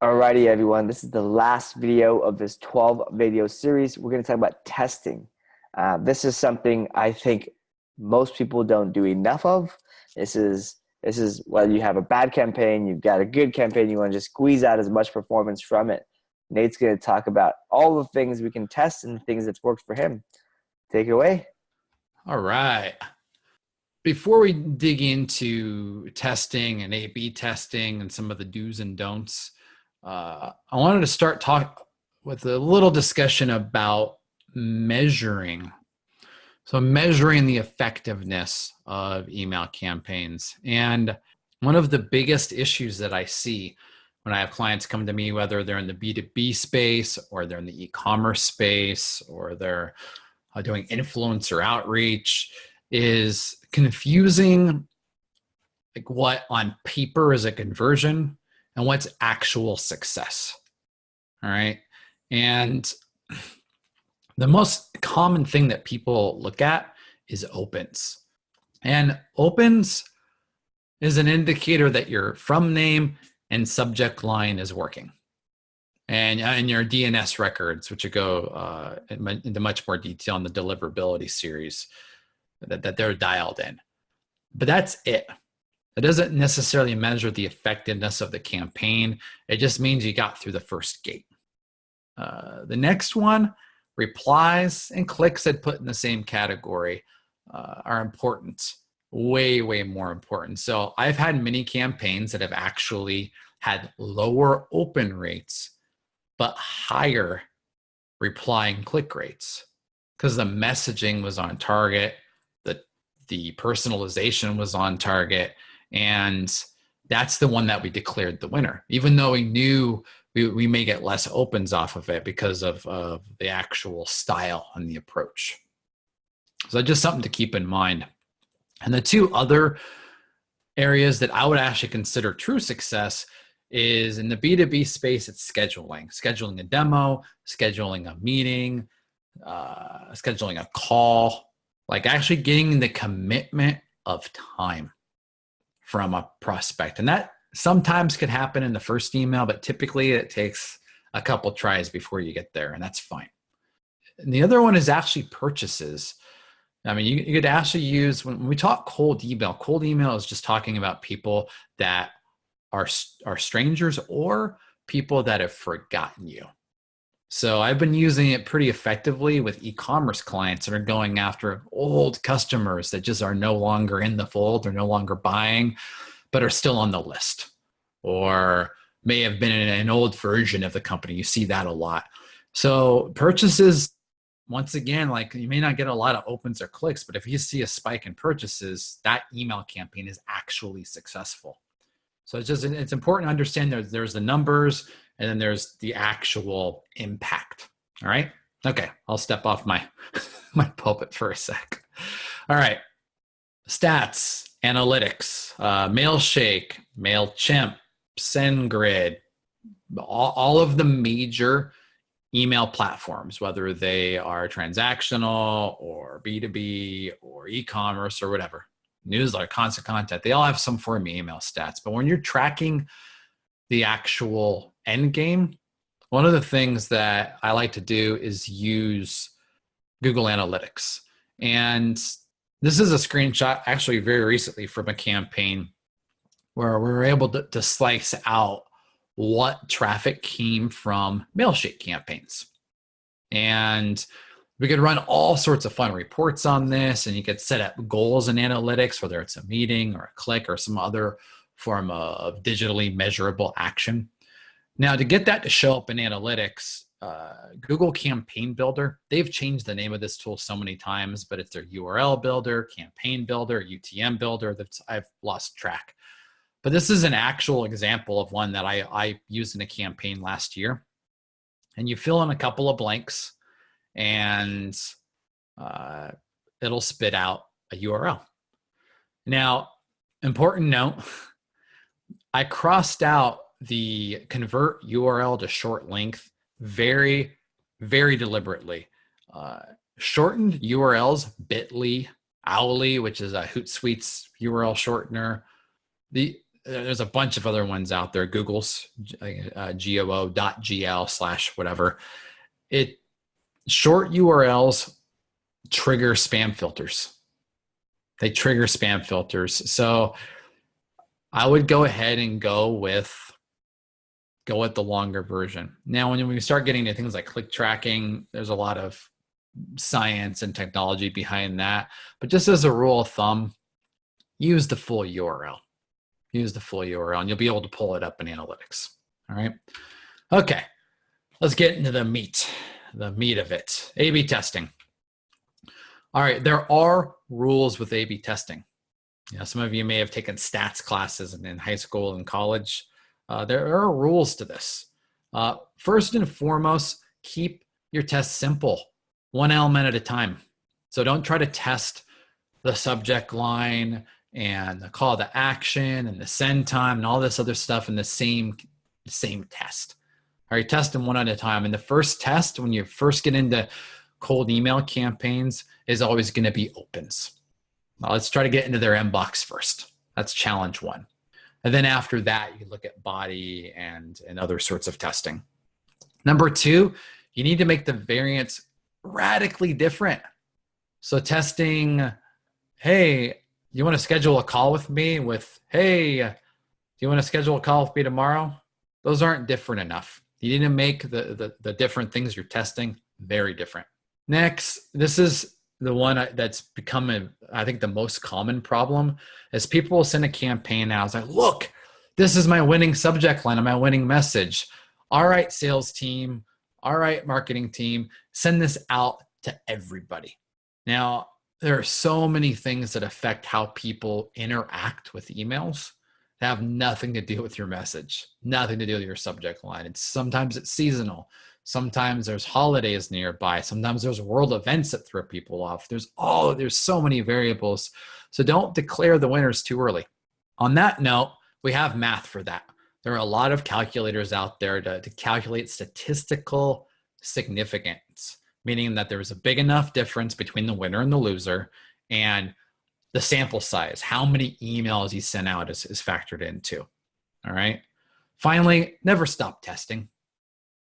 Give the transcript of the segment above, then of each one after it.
Alrighty, everyone. This is the last video of this 12 video series. We're going to talk about testing. This is something I think most people don't do enough of. This is whether you have a bad campaign, you've got a good campaign, you want to just squeeze out as much performance from it. Nate's going to talk about all the things we can test and things that's worked for him. Take it away. All right. Before we dig into testing and A/B testing and some of the do's and don'ts, I wanted to start talk with a little discussion about measuring. So measuring the effectiveness of email campaigns. And one of the biggest issues that I see when I have clients come to me, whether they're in the B2B space or they're in the e-commerce space or they're doing influencer outreach, is confusing like what on paper is a conversion and what's actual success. All right. And the most common thing that people look at is opens. And opens is an indicator that your from name and subject line is working. And your DNS records, which go into much more detail in the deliverability series, that they're dialed in. But that's it. It doesn't necessarily measure the effectiveness of the campaign. It just means you got through the first gate. The next one, replies and clicks I'd put in the same category are important, way, way more important. So I've had many campaigns that have actually had lower open rates, but higher reply and click rates because the messaging was on target, the personalization was on target, and that's the one that we declared the winner, even though we knew we may get less opens off of it because of the actual style and the approach. So that's just something to keep in mind. And the two other areas that I would actually consider true success is in the B2B space, it's scheduling a demo, scheduling a meeting, scheduling a call, like actually getting the commitment of time from a prospect. And that sometimes could happen in the first email, but typically it takes a couple tries before you get there, and that's fine. And the other one is actually purchases. I mean, you could actually use, when we talk cold email is just talking about people that are strangers or people that have forgotten you. So I've been using it pretty effectively with e-commerce clients that are going after old customers that just are no longer in the fold or no longer buying, but are still on the list or may have been in an old version of the company. You see that a lot. So purchases, once again, like you may not get a lot of opens or clicks, but if you see a spike in purchases, that email campaign is actually successful. So it's important to understand there's the numbers and then there's the actual impact. All right. Okay. I'll step off my pulpit for a sec. All right. Stats, analytics, Mailshake, MailChimp, SendGrid, all of the major email platforms, whether they are transactional or B2B or e-commerce or whatever, newsletter, constant content, they all have some form of email stats. But when you're tracking the actual end game, one of the things that I like to do is use Google Analytics. And this is a screenshot actually very recently from a campaign where we were able to slice out what traffic came from Mailshake campaigns. And we could run all sorts of fun reports on this, and you could set up goals in analytics, whether it's a meeting or a click or some other form of digitally measurable action. Now, to get that to show up in analytics, Google Campaign Builder, they've changed the name of this tool so many times, but it's their URL Builder, Campaign Builder, UTM Builder, I've lost track. But this is an actual example of one that I used in a campaign last year. And you fill in a couple of blanks, and it'll spit out a URL. Now, important note, I crossed out the convert URL to short length very, very deliberately. Shortened URLs, Bitly, Owly, which is a Hootsuite's URL shortener, there's a bunch of other ones out there. Google's goo.gl/whatever. Short URLs trigger spam filters. They trigger spam filters. So I would go ahead and go with the longer version. Now, when we start getting to things like click tracking, there's a lot of science and technology behind that. But just as a rule of thumb, use the full URL. Use the full URL, and you'll be able to pull it up in analytics. All right. Okay. Let's get into the meat of it. A/B testing. All right. There are rules with A/B testing. Some of you may have taken stats classes in high school and college. There are rules to this. First and foremost, keep your tests simple, one element at a time. So don't try to test the subject line and the call to action and the send time and all this other stuff in the same test. All right, test them one at a time. And the first test, when you first get into cold email campaigns, is always going to be opens. Well, let's try to get into their inbox first. That's challenge one. And then after that, you look at body and other sorts of testing. Number two, you need to make the variants radically different. So testing, hey, you want to schedule a call with me with, hey, do you want to schedule a call with me tomorrow? Those aren't different enough. You need to make the different things you're testing very different. Next, this is the one that's become, I think, the most common problem is people will send a campaign out. It's like, look, this is my winning subject line and my winning message. All right, sales team. All right, marketing team, send this out to everybody. Now, there are so many things that affect how people interact with emails that have nothing to do with your message, nothing to do with your subject line. Sometimes it's seasonal. Sometimes there's holidays nearby. Sometimes there's world events that throw people off. There's so many variables. So don't declare the winners too early. On that note, we have math for that. There are a lot of calculators out there to calculate statistical significance, meaning that there's a big enough difference between the winner and the loser, and the sample size, how many emails you sent out is factored into. All right. Finally, never stop testing.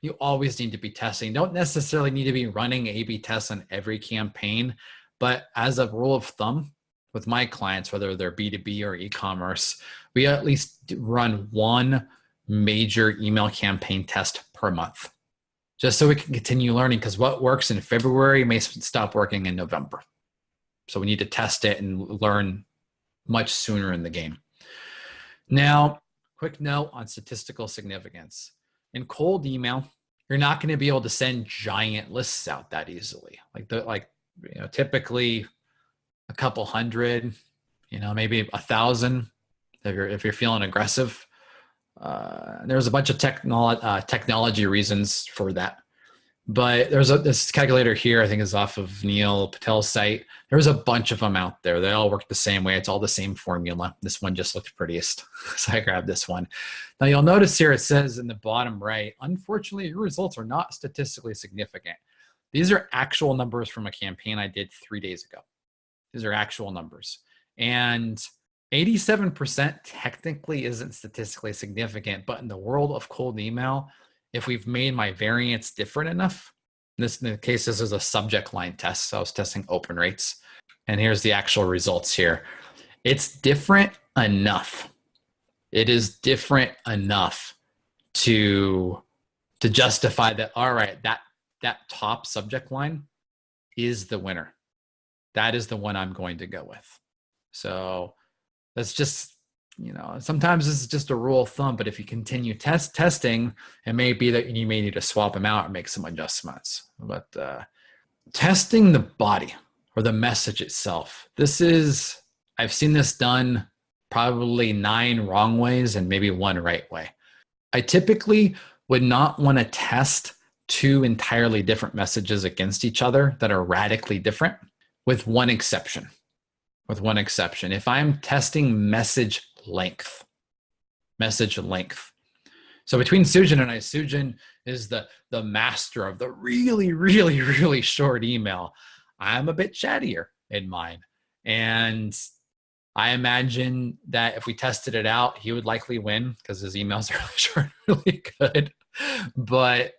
You always need to be testing. Don't necessarily need to be running A/B tests on every campaign, but as a rule of thumb, with my clients, whether they're B2B or e-commerce, we at least run one major email campaign test per month, just so we can continue learning, because what works in February may stop working in November. So we need to test it and learn much sooner in the game. Now, quick note on statistical significance. In cold email, you're not going to be able to send giant lists out that easily. Typically a couple hundred, maybe 1,000 if you're feeling aggressive. There's a bunch of technology reasons for that. But there's this calculator here, I think is off of Neil Patel's site. There's a bunch of them out there. They all work the same way. It's all the same formula. This one just looked prettiest, so I grabbed this one. Now you'll notice here it says in the bottom right, unfortunately, your results are not statistically significant. These are actual numbers from a campaign I did 3 days ago. These are actual numbers. And 87% technically isn't statistically significant, but in the world of cold email, if we've made my variance different enough, in this case, this is a subject line test. So I was testing open rates. And here's the actual results here. It's different enough. It is different enough to justify that, all right, that top subject line is the winner. That is the one I'm going to go with. So that's just, sometimes this is just a rule of thumb, but if you continue testing, it may be that you may need to swap them out and make some adjustments. But testing the body or the message itself, I've seen this done probably 9 wrong ways and maybe 1 right way. I typically would not want to test 2 entirely different messages against each other that are radically different, with one exception. If I'm testing message length. So between Sujin and I, Sujin is the master of the really, really, really short email. I'm a bit chattier in mine. And I imagine that if we tested it out, he would likely win because his emails are really short, really good. But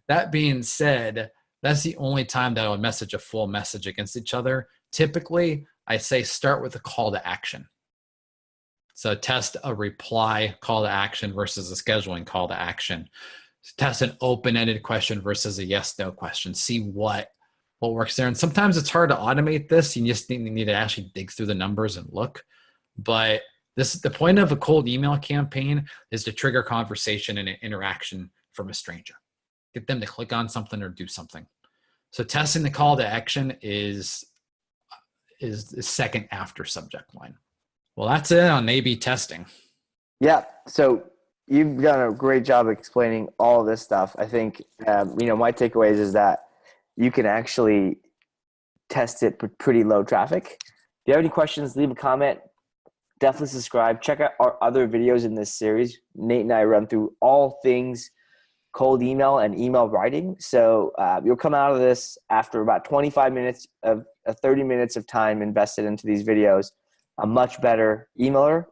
that being said, that's the only time that I would message a full message against each other. Typically, I say start with a call to action. So test a reply call to action versus a scheduling call to action. Test an open-ended question versus a yes/no question. See what works there. And sometimes it's hard to automate this. You just need to actually dig through the numbers and look. But the point of a cold email campaign is to trigger conversation and an interaction from a stranger. Get them to click on something or do something. So testing the call to action is second after subject line. Well, that's it on A/B testing. Yeah. So you've done a great job explaining all of this stuff. I think, my takeaways is that you can actually test it with pretty low traffic. If you have any questions, leave a comment. Definitely subscribe. Check out our other videos in this series. Nate and I run through all things cold email and email writing. So you'll come out of this after about 25 minutes of 30 minutes of time invested into these videos, a much better emailer.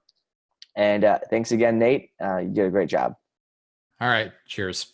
And thanks again, Nate. You did a great job. All right. Cheers.